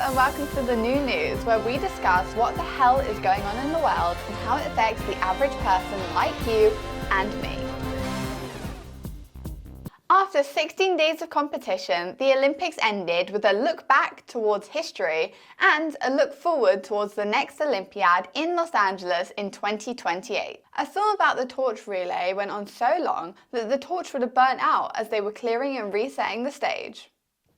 and welcome to the new news, where we discuss what the hell is going on in the world and how it affects the average person like you and me. After 16 days of competition, the Olympics ended with a look back towards history and a look forward towards the next Olympiad in Los Angeles in 2028. A film about the torch relay went on so long that the torch would have burnt out as they were clearing and resetting the stage.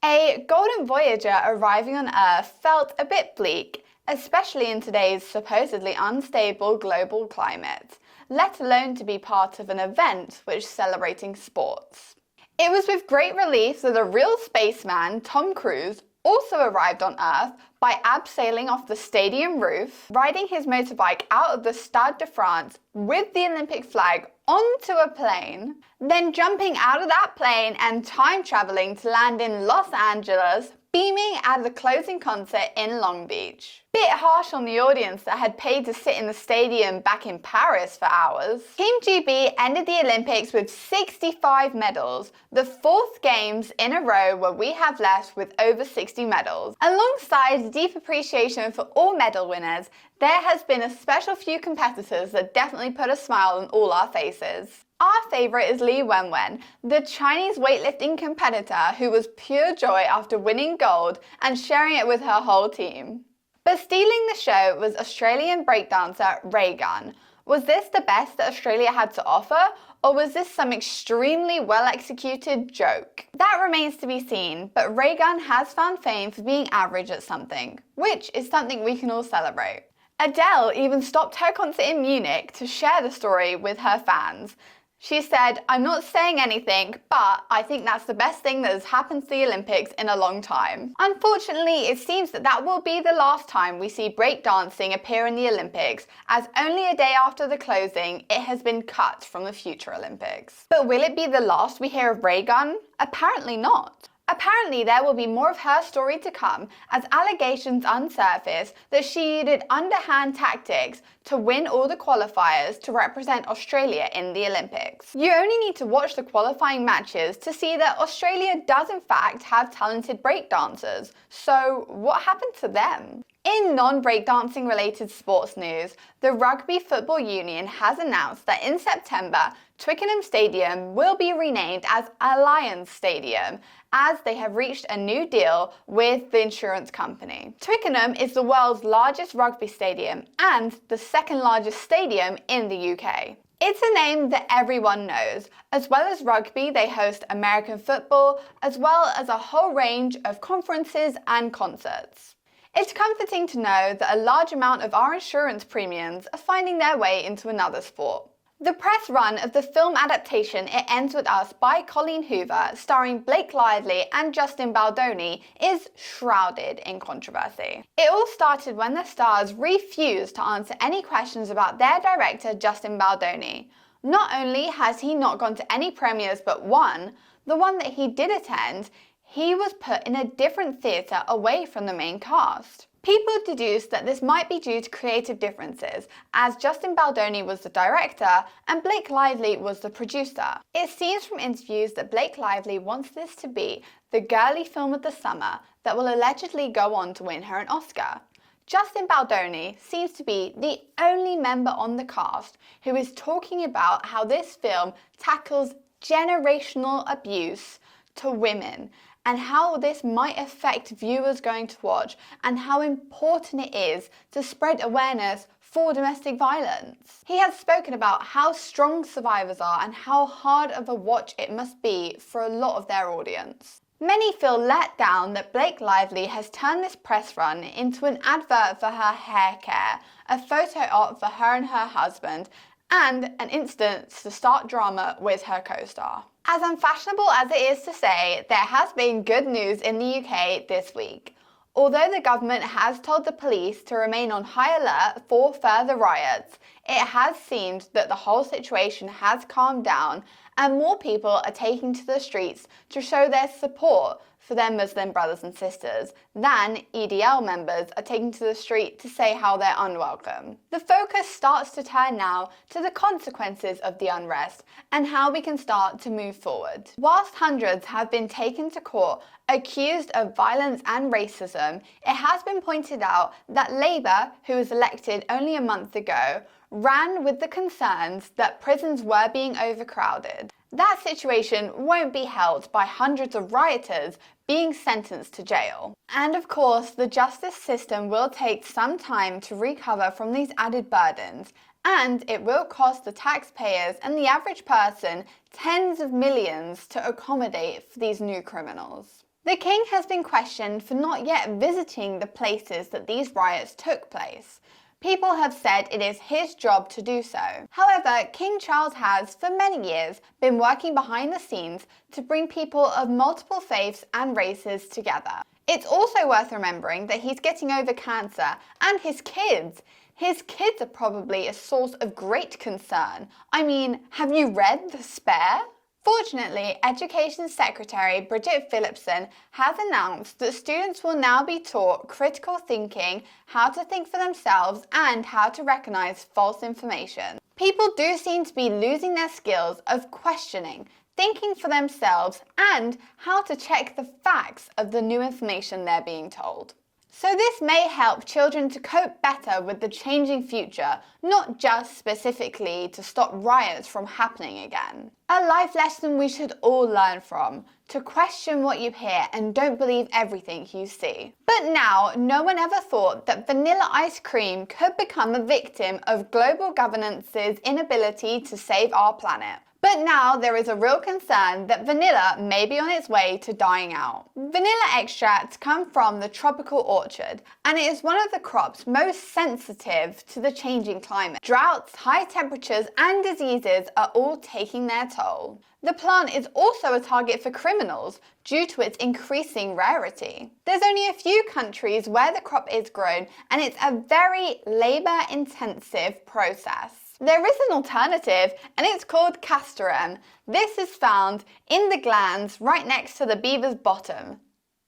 A golden voyager arriving on Earth felt a bit bleak, especially in today's supposedly unstable global climate, let alone to be part of an event which is celebrating sports. It was with great relief that a real spaceman, Tom Cruise, also arrived on Earth by abseiling off the stadium roof, riding his motorbike out of the Stade de France with the Olympic flag onto a plane, then jumping out of that plane and time traveling to land in Los Angeles, beaming at the closing concert in Long Beach. Bit harsh on the audience that had paid to sit in the stadium back in Paris for hours. Team GB ended the Olympics with 65 medals, the fourth games in a row where we have left with over 60 medals. Alongside deep appreciation for all medal winners, there has been a special few competitors that definitely put a smile on all our faces. Our favourite is Li Wenwen, the Chinese weightlifting competitor who was pure joy after winning gold and sharing it with her whole team. But stealing the show was Australian breakdancer Reagan. Was this the best that Australia had to offer, or was this some extremely well-executed joke? That remains to be seen, but Reagan has found fame for being average at something, which is something we can all celebrate. Adele even stopped her concert in Munich to share the story with her fans. She said, "I'm not saying anything, but I think that's the best thing that has happened to the Olympics in a long time." Unfortunately, it seems that will be the last time we see breakdancing appear in the Olympics, as only a day after the closing, it has been cut from the future Olympics. But will it be the last we hear of Reagan? Apparently not. Apparently, there will be more of her story to come as allegations unsurface that she used underhand tactics to win all the qualifiers to represent Australia in the Olympics. You only need to watch the qualifying matches to see that Australia does in fact have talented breakdancers. So what happened to them? In non-breakdancing related sports news, the Rugby Football Union has announced that in September, Twickenham Stadium will be renamed as Allianz Stadium, as they have reached a new deal with the insurance company. Twickenham is the world's largest rugby stadium and the second largest stadium in the UK. It's a name that everyone knows. As well as rugby, they host American football, as well as a whole range of conferences and concerts. It's comforting to know that a large amount of our insurance premiums are finding their way into another sport. The press run of the film adaptation It Ends With Us by Colleen Hoover, starring Blake Lively and Justin Baldoni, is shrouded in controversy. It all started when the stars refused to answer any questions about their director Justin Baldoni. Not only has he not gone to any premieres but one, the one that he did attend, he was put in a different theatre away from the main cast. People deduced that this might be due to creative differences, as Justin Baldoni was the director and Blake Lively was the producer. It seems from interviews that Blake Lively wants this to be the girly film of the summer that will allegedly go on to win her an Oscar. Justin Baldoni seems to be the only member on the cast who is talking about how this film tackles generational abuse to women, and how this might affect viewers going to watch, and how important it is to spread awareness for domestic violence. He has spoken about how strong survivors are and how hard of a watch it must be for a lot of their audience. Many feel let down that Blake Lively has turned this press run into an advert for her hair care, a photo op for her and her husband, and an instance to start drama with her co-star. As unfashionable as it is to say, there has been good news in the UK this week. Although the government has told the police to remain on high alert for further riots, it has seemed that the whole situation has calmed down and more people are taking to the streets to show their support for their Muslim brothers and sisters than EDL members are taking to the street to say how they're unwelcome. The focus starts to turn now to the consequences of the unrest and how we can start to move forward. Whilst hundreds have been taken to court accused of violence and racism, it has been pointed out that Labour, who was elected only a month ago, ran with the concerns that prisons were being overcrowded. That situation won't be helped by hundreds of rioters being sentenced to jail. And of course, the justice system will take some time to recover from these added burdens, and it will cost the taxpayers and the average person tens of millions to accommodate for these new criminals. The king has been questioned for not yet visiting the places that these riots took place. People have said it is his job to do so. However, King Charles has, for many years, been working behind the scenes to bring people of multiple faiths and races together. It's also worth remembering that he's getting over cancer, and his kids. His kids are probably a source of great concern. I mean, have you read The Spare? Fortunately, Education Secretary Bridget Phillipson has announced that students will now be taught critical thinking, how to think for themselves, and how to recognise false information. People do seem to be losing their skills of questioning, thinking for themselves, and how to check the facts of the new information they're being told. So this may help children to cope better with the changing future, not just specifically to stop riots from happening again. A life lesson we should all learn from, to question what you hear and don't believe everything you see. But now, no one ever thought that vanilla ice cream could become a victim of global governance's inability to save our planet. But now there is a real concern that vanilla may be on its way to dying out. Vanilla extracts come from the tropical orchard, and it is one of the crops most sensitive to the changing climate. Droughts, high temperatures, and diseases are all taking their toll. The plant is also a target for criminals due to its increasing rarity. There's only a few countries where the crop is grown, and it's a very labour-intensive process. There is an alternative, and it's called castoreum. This is found in the glands right next to the beaver's bottom.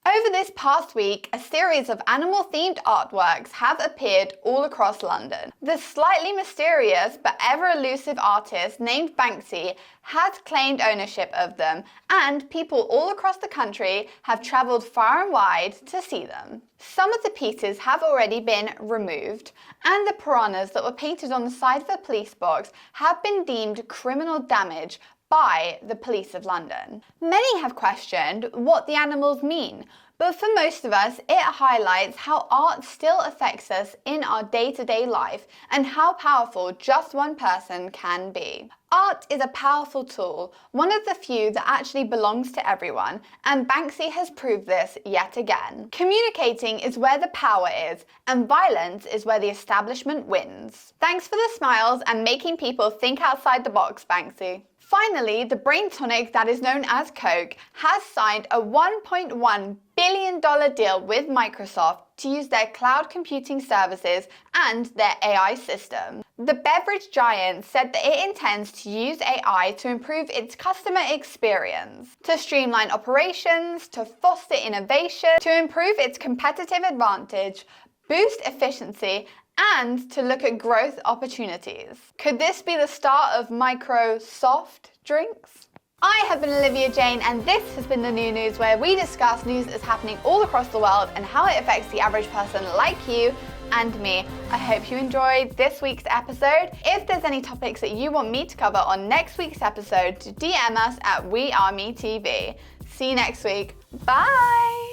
Over this past week, a series of animal-themed artworks have appeared all across London. The slightly mysterious but ever-elusive artist named Banksy has claimed ownership of them, and people all across the country have travelled far and wide to see them. Some of the pieces have already been removed, and the piranhas that were painted on the side of the police box have been deemed criminal damage by the police of London. Many have questioned what the animals mean, but for most of us, it highlights how art still affects us in our day-to-day life and how powerful just one person can be. Art is a powerful tool, one of the few that actually belongs to everyone, and Banksy has proved this yet again. Communicating is where the power is, and violence is where the establishment wins. Thanks for the smiles and making people think outside the box, Banksy. Finally, the brain tonic that is known as Coke has signed a $1.1 billion deal with Microsoft to use their cloud computing services and their AI system. The beverage giant said that it intends to use AI to improve its customer experience, to streamline operations, to foster innovation, to improve its competitive advantage, boost efficiency, and to look at growth opportunities. Could this be the start of Microsoft drinks? I have been Olivia Jane, and this has been the New News, where we discuss news that's happening all across the world and how it affects the average person like you and me. I hope you enjoyed this week's episode. If there's any topics that you want me to cover on next week's episode, DM us at WeAreMeTV. See you next week. Bye!